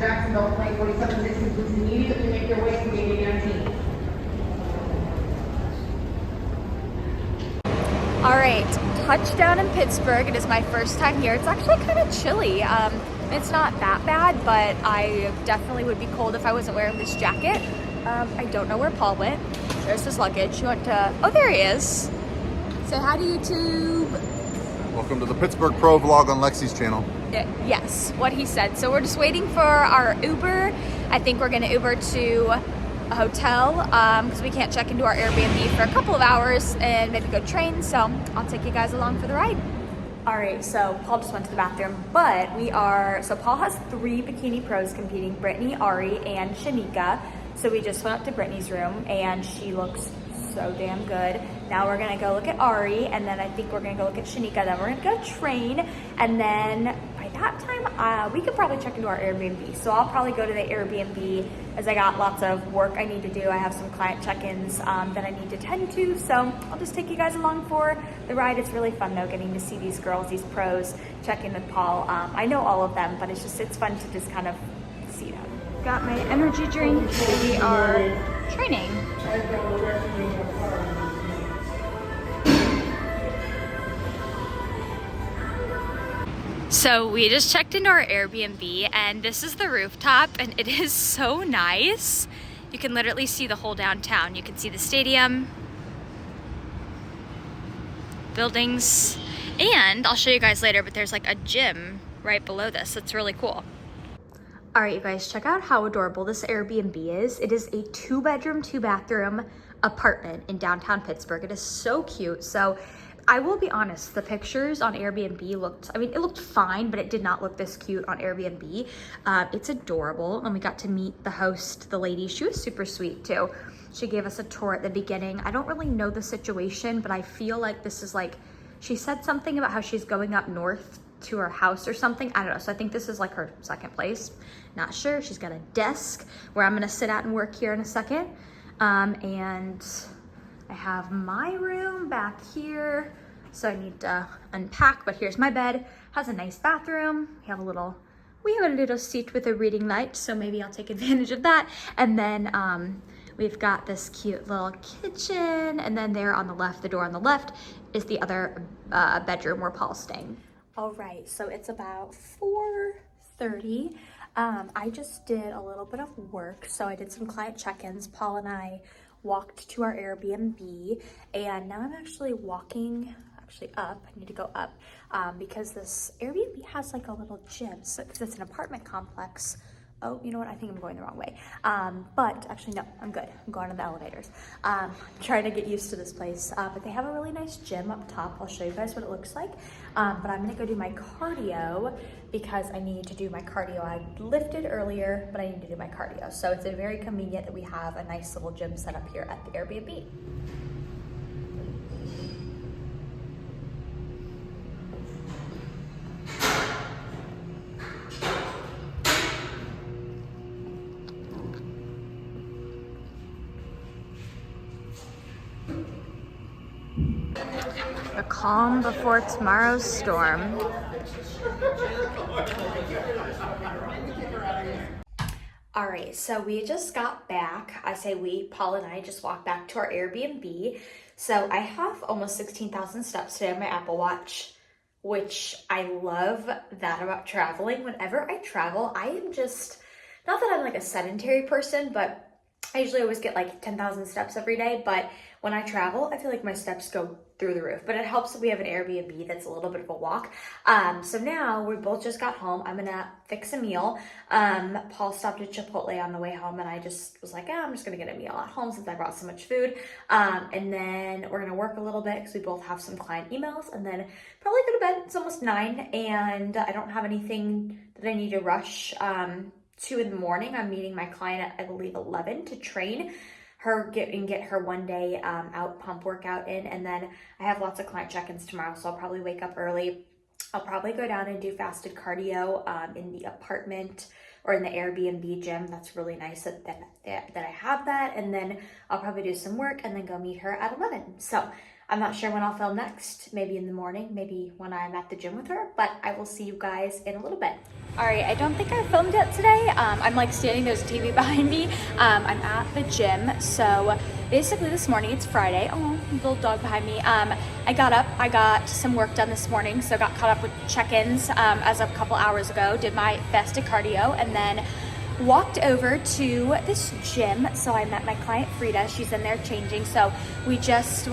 Jacksonville, plane 4760, please immediately make your way to gate 19. All right, touchdown in Pittsburgh. It is my first time here. It's actually kind of chilly. It's not that bad, but I definitely would be cold if I wasn't wearing this jacket. I don't know where Paul went. There's his luggage. He went to, oh, there he is. Say hi to YouTube. Welcome to the Pittsburgh Pro vlog on Lexie's channel. Yes, what he said. So we're just waiting for our Uber. I think we're gonna Uber to a hotel because we can't check into our Airbnb for a couple of hours and maybe go train. So I'll take you guys along for the ride. All right, so Paul just went to the bathroom, but so Paul has 3 bikini pros competing, Brittany, Ari, and Shanika. So we just went up to Brittany's room and she looks so damn good. Now we're gonna go look at Ari, and then I think we're gonna go look at Shanika, then we're gonna go train, and then by that time, we could probably check into our Airbnb. So I'll probably go to the Airbnb as I got lots of work I need to do. I have some client check-ins that I need to tend to, so I'll just take you guys along for the ride. It's really fun though, getting to see these girls, these pros, check in with Paul. I know all of them, but it's fun to just kind of see them. Got my energy drink. We are training. So we just checked into our Airbnb and this is the rooftop and it is so nice. You can literally see the whole downtown. You can see the stadium, buildings, and I'll show you guys later, but there's like a gym right below this. It's really cool. All right, you guys, check out how adorable this Airbnb is. It is a 2-bedroom, 2-bathroom apartment in downtown Pittsburgh. It is so cute. So I will be honest, the pictures on Airbnb it looked fine, but it did not look this cute on Airbnb. It's adorable, and we got to meet the host, the lady. She was super sweet too. She gave us a tour at the beginning. I don't really know the situation, but I feel like this is like, she said something about how she's going up north to her house or something. I don't know. So I think this is like her second place. Not sure. She's got a desk where I'm gonna sit at and work here in a second. And I have my room back here. So I need to unpack, but here's my bed. Has a nice bathroom. We have a little seat with a reading light, so maybe I'll take advantage of that. And then we've got this cute little kitchen, and then there on the left, the door on the left, is the other bedroom where Paul's staying. All right, so it's about 4:30. I just did a little bit of work. So I did some client check-ins. Paul and I walked to our Airbnb, and now I'm actually walking up. I need to go up because this Airbnb has like a little gym. So because it's an apartment complex. Oh, you know what? I think I'm going the wrong way. But actually, no, I'm good. I'm going on the elevators. I'm trying to get used to this place. But they have a really nice gym up top. I'll show you guys what it looks like. But I'm gonna go do my cardio because I need to do my cardio. I lifted earlier, but I need to do my cardio. So it's very convenient that we have a nice little gym set up here at the Airbnb. The calm before tomorrow's storm. All right, so we just got back. I say we, Paul and I just walked back to our Airbnb. So I have almost 16,000 steps today on my Apple Watch, which I love that about traveling. Whenever I travel, I am just, not that I'm like a sedentary person, but I usually always get like 10,000 steps every day, but when I travel, I feel like my steps go through the roof. But it helps that we have an Airbnb that's a little bit of a walk. So now we both just got home. I'm gonna fix a meal. Paul stopped at Chipotle on the way home, and I just was like, I'm just gonna get a meal at home since I brought so much food. And then we're gonna work a little bit because we both have some client emails, and then probably go to bed. It's almost 9, and I don't have anything that I need to rush 2 in the morning. I'm meeting my client at, I believe, 11 to train her, get her 1 day out pump workout in. And then I have lots of client check-ins tomorrow, so I'll probably wake up early. I'll probably go down and do fasted cardio in the apartment or in the Airbnb gym. That's really nice that I have that. And then I'll probably do some work and then go meet her at 11. So I'm not sure when I'll film next, maybe in the morning, maybe when I'm at the gym with her, but I will see you guys in a little bit. All right, I don't think I filmed yet today. I'm like standing, there's a TV behind me. I'm at the gym. So basically this morning, it's Friday. Oh, little dog behind me. I got up, I got some work done this morning. So got caught up with check-ins as of a couple hours ago, did my fasted cardio, and then walked over to this gym. So I met my client Frida. She's in there changing. So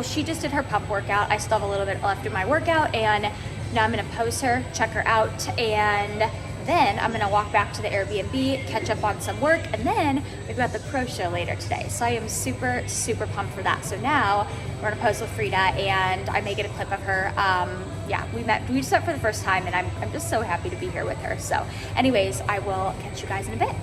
she just did her pump workout. I still have a little bit left of my workout, and now I'm gonna pose her, check her out, and then I'm gonna walk back to the Airbnb, catch up on some work, and then we've got the pro show later today. So I am super, super pumped for that. So now we're gonna pose with Frida, and I may get a clip of her. Yeah, we just met for the first time, and I'm just so happy to be here with her. So anyways, I will catch you guys in a bit.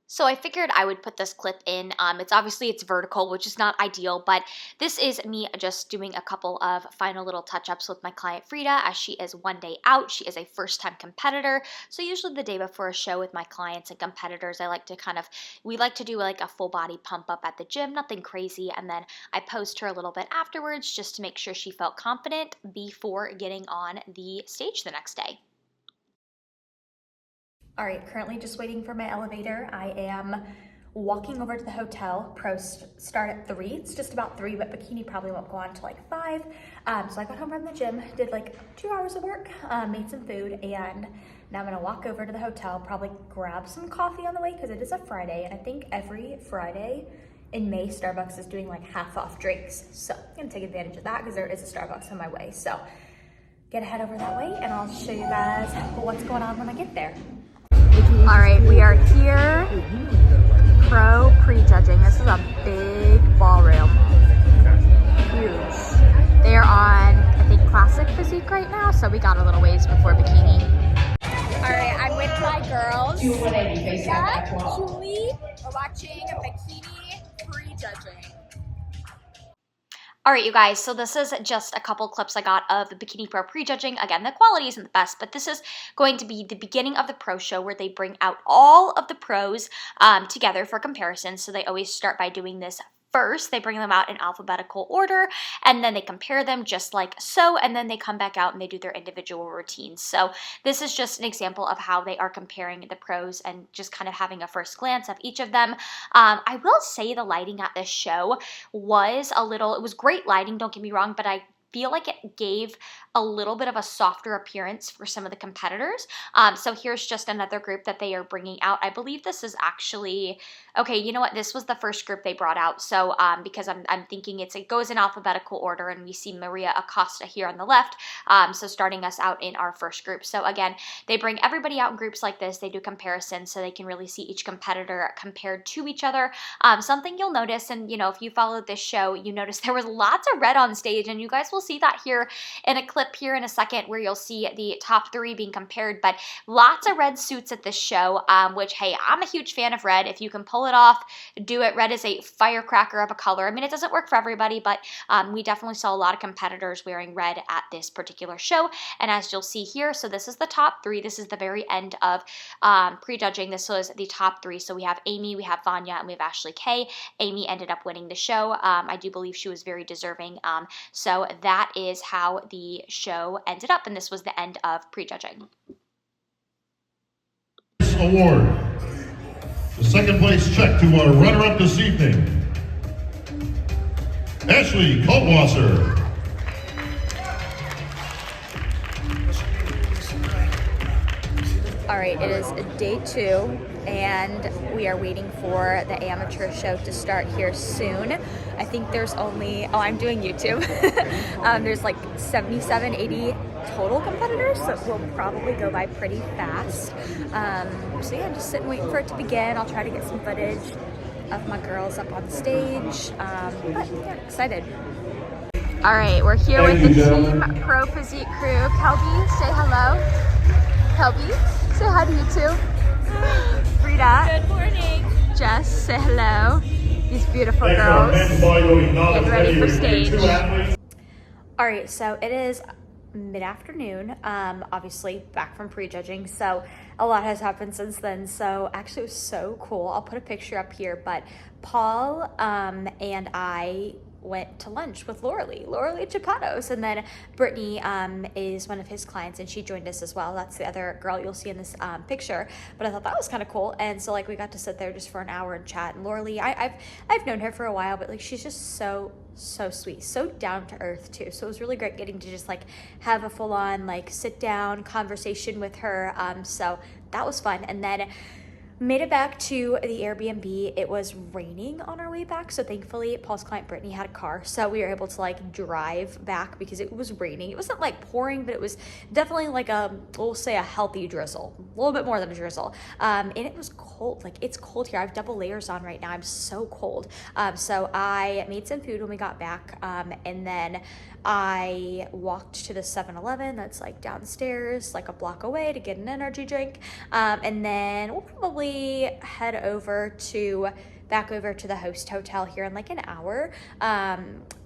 So I figured I would put this clip in. It's vertical, which is not ideal, but this is me just doing a couple of final little touch-ups with my client Frida, as she is one day out. She is a first-time competitor. So usually the day before a show with my clients and competitors, we like to do like a full body pump up at the gym, nothing crazy. And then I posed her a little bit afterwards just to make sure she felt confident before getting on the stage the next day. All right, currently just waiting for my elevator. I am walking over to the hotel. Pros start at 3. It's just about 3, but bikini probably won't go on until like 5. So I got home from the gym, did like 2 hours of work, made some food, and now I'm gonna walk over to the hotel, probably grab some coffee on the way because it is a Friday, and I think every Friday in May, Starbucks is doing like half off drinks. So I'm gonna take advantage of that because there is a Starbucks on my way. So gonna head over that way, and I'll show you guys what's going on when I get there. All right, we are here, pro prejudging. This is a big ballroom, huge. They are on, I think, classic physique right now, so we got a little ways before bikini. All right, I'm with my girls. Yeah, Julie, we're watching a bikini prejudging. All right, you guys, so this is just a couple clips I got of the Bikini Pro prejudging. Again, the quality isn't the best, but this is going to be the beginning of the pro show where they bring out all of the pros together for comparison. So they always start by doing this first. They bring them out in alphabetical order, and then they compare them just like so, and then they come back out and they do their individual routines. So this is just an example of how they are comparing the pros and just kind of having a first glance of each of them. I will say the lighting at this show was it was great lighting, don't get me wrong, but I feel like it gave a little bit of a softer appearance for some of the competitors. So here's just another group that they are bringing out. I believe this is actually, okay, you know what? This was the first group they brought out. So because I'm thinking it goes in alphabetical order, and we see Maria Acosta here on the left. So starting us out in our first group. So again, they bring everybody out in groups like this. They do comparisons so they can really see each competitor compared to each other. Something you'll notice, and you know, if you followed this show, you notice there was lots of red on stage, and you guys will see that here in a clip here in a second where you'll see the top 3 being compared, but lots of red suits at this show, which, hey, I'm a huge fan of red. If you can pull it off, do it. Red is a firecracker of a color. I mean, it doesn't work for everybody, but we definitely saw a lot of competitors wearing red at this particular show, and as you'll see here, so this is the top 3. This is the very end of prejudging. This was the top 3, so we have Amy, we have Vanya, and we have Ashley Kay. Amy ended up winning the show. I do believe she was very deserving, so that is how the show ended up, and this was the end of prejudging. Award. The second place check to our runner-up this evening, Ashley Kaltwasser. All right, it is day 2, and we are waiting for the amateur show to start here soon. I think there's only, I'm doing YouTube. There's like 77, 80 total competitors, so it will probably go by pretty fast. So yeah, just sitting waiting for it to begin. I'll try to get some footage of my girls up on stage, but yeah, excited. All right, we're here with the Team Pro Physique crew. Kelby, say hello. Kelby, say hi to you too. Frida. Good morning. Jess, say hello. These beautiful girls getting ready for stage. All right, so it is mid-afternoon, obviously back from prejudging, so a lot has happened since then. So actually it was so cool. I'll put a picture up here, but Paul and I went to lunch with Lauralee Chicanos, and then Brittany is one of his clients, and she joined us as well. That's the other girl you'll see in this picture, but I thought that was kind of cool. And so like we got to sit there just for an hour and chat. And Lauralee, I've known her for a while, but like she's just so sweet, so down to earth too. So it was really great getting to just like have a full-on like sit down conversation with her. So that was fun. And then made it back to the Airbnb. It was raining on our way back, so thankfully Paul's client Brittany had a car, so we were able to like drive back because it was raining. It wasn't like pouring, but it was definitely like we'll say a healthy drizzle, a little bit more than a drizzle. And it was cold. Like it's cold here. I have double layers on right now. I'm so cold. So I made some food when we got back, and then I walked to the 7-Eleven that's like downstairs, like a block away, to get an energy drink. And then we'll probably head back over to the host hotel here in like an hour.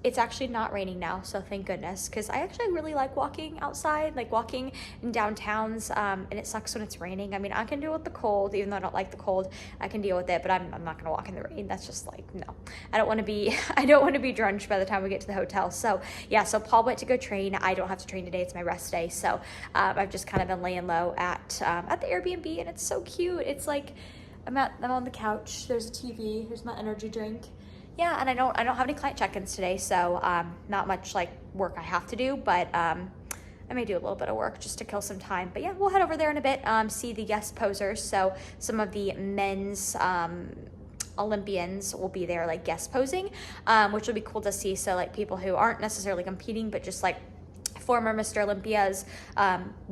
It's actually not raining now, so thank goodness, because I actually really like walking outside, like walking in downtowns, and it sucks when it's raining. I mean, I can deal with the cold, even though I don't like the cold. I can deal with it, but I'm not gonna walk in the rain. That's just like, no. I don't want to be drenched by the time we get to the hotel. So yeah, so Paul went to go train. I don't have to train today. It's my rest day. So I've just kind of been laying low at the Airbnb, and it's so cute. It's like I'm on the couch. There's a TV. Here's my energy drink. Yeah, and I don't have any client check-ins today, so not much like work I have to do, but I may do a little bit of work just to kill some time. But yeah, we'll head over there in a bit, see the guest posers. So some of the men's Olympians will be there like guest posing, which will be cool to see. So like people who aren't necessarily competing, but just like former Mr. Olympias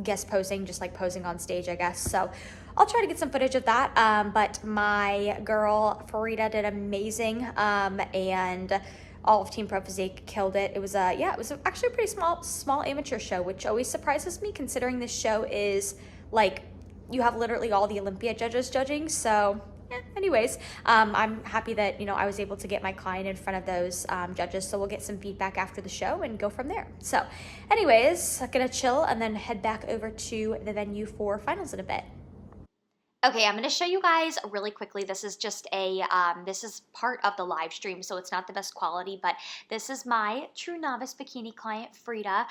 guest posing, just like posing on stage, I guess. So I'll try to get some footage of that, but my girl Farida did amazing, and all of Team Pro Physique killed it. It was actually a pretty small amateur show, which always surprises me considering this show is like, you have literally all the Olympia judges judging. So yeah, anyways, I'm happy that, I was able to get my client in front of those judges, so we'll get some feedback after the show and go from there. So anyways, I'm gonna chill and then head back over to the venue for finals in a bit. Okay, I'm going to show you guys really quickly. This is just this is part of the live stream, so it's not the best quality, but this is my true novice bikini client, Frida.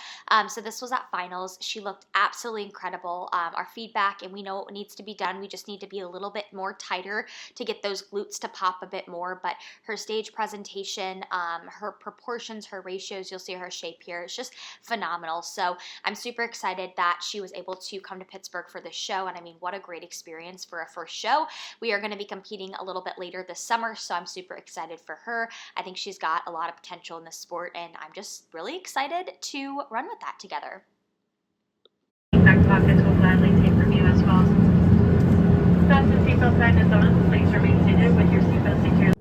So this was at finals. She looked absolutely incredible. Our feedback, and we know what needs to be done. We just need to be a little bit more tighter to get those glutes to pop a bit more, but her stage presentation, her proportions, her ratios, you'll see her shape here. It's just phenomenal. So I'm super excited that she was able to come to Pittsburgh for this show, and I mean, what a great experience for a first show. We are going to be competing a little bit later this summer, so I'm super excited for her. I think she's got a lot of potential in this sport, and I'm just really excited to run with that together. Back pockets will gladly take from you as well. Fasten seatbelt sign is on. Please remain seated with your seatbelt securely.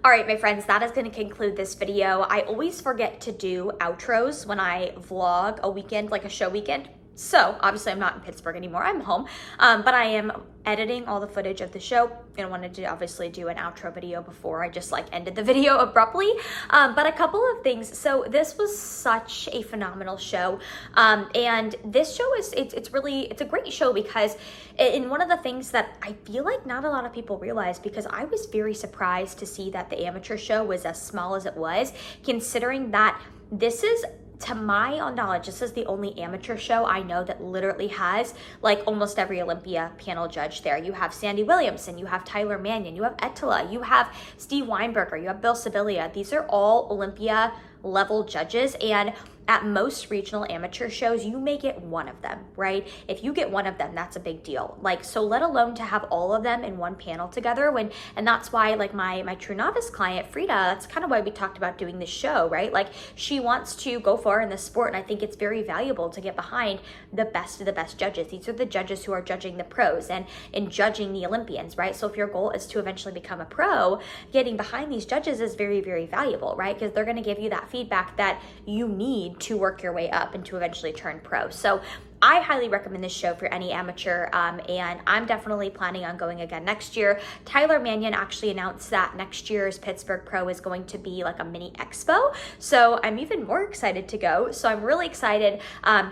All right, my friends, that is going to conclude this video. I always forget to do outros when I vlog a weekend, like a show weekend. So obviously I'm not in Pittsburgh anymore, I'm home, but I am editing all the footage of the show, and I wanted to obviously do an outro video before I just like ended the video abruptly. But a couple of things. So this was such a phenomenal show, and this show it's a great show because in one of the things that I feel like not a lot of people realize, because I was very surprised to see that the amateur show was as small as it was, considering that this is, to my knowledge, this is the only amateur show I know that literally has like almost every Olympia panel judge there. You have Sandy Williamson, you have Tyler Manion, you have Ettila, you have Steve Weinberger, you have Bill Sibilia. These are all Olympia level judges, and at most regional amateur shows, you may get one of them, right? If you get one of them, that's a big deal. Like, so let alone to have all of them in one panel together and that's why like my true novice client, Frida, that's kind of why we talked about doing this show, right? Like she wants to go far in this sport, and I think it's very valuable to get behind the best of the best judges. These are the judges who are judging the pros and judging the Olympians, right? So if your goal is to eventually become a pro, getting behind these judges is very, very valuable, right? Because they're gonna give you that feedback that you need to work your way up and to eventually turn pro. So I highly recommend this show for any amateur, and I'm definitely planning on going again next year. Tyler Manion actually announced that next year's Pittsburgh Pro is going to be like a mini expo, so I'm even more excited to go. So I'm really excited.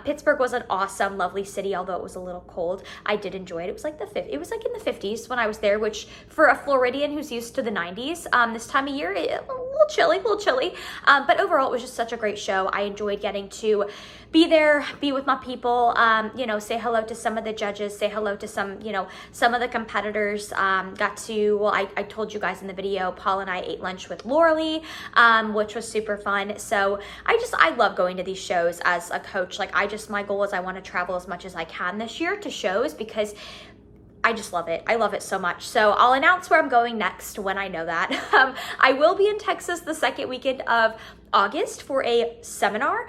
Pittsburgh was an awesome, lovely city, although it was a little cold. I did enjoy it. It was like in the 50s when I was there, which for a Floridian who's used to the 90s, this time of year, a little chilly. But overall, it was just such a great show. I enjoyed getting to be there, be with my people, you know, say hello to some of the judges, say hello to some, you know, some of the competitors. Got to, well, I told you guys in the video, Paul and I ate lunch with Lauralee, which was super fun. So I love going to these shows as a coach. Like my goal is I want to travel as much as I can this year to shows because I just love it. I love it so much. So I'll announce where I'm going next when I know that. I will be in Texas the second weekend of August for a seminar.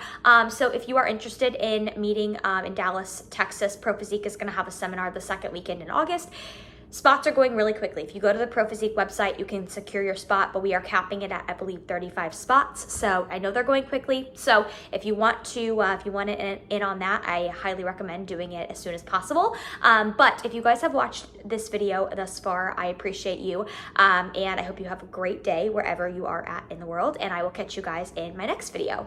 So if you are interested in meeting in Dallas, Texas, Pro Physique is going to have a seminar the second weekend in August. Spots are going really quickly. If you go to the Pro Physique website, you can secure your spot, but we are capping it at, I believe, 35 spots. So I know they're going quickly. So if you want to, in on that, I highly recommend doing it as soon as possible. But if you guys have watched this video thus far, I appreciate you. And I hope you have a great day wherever you are at in the world. And I will catch you guys in my next video.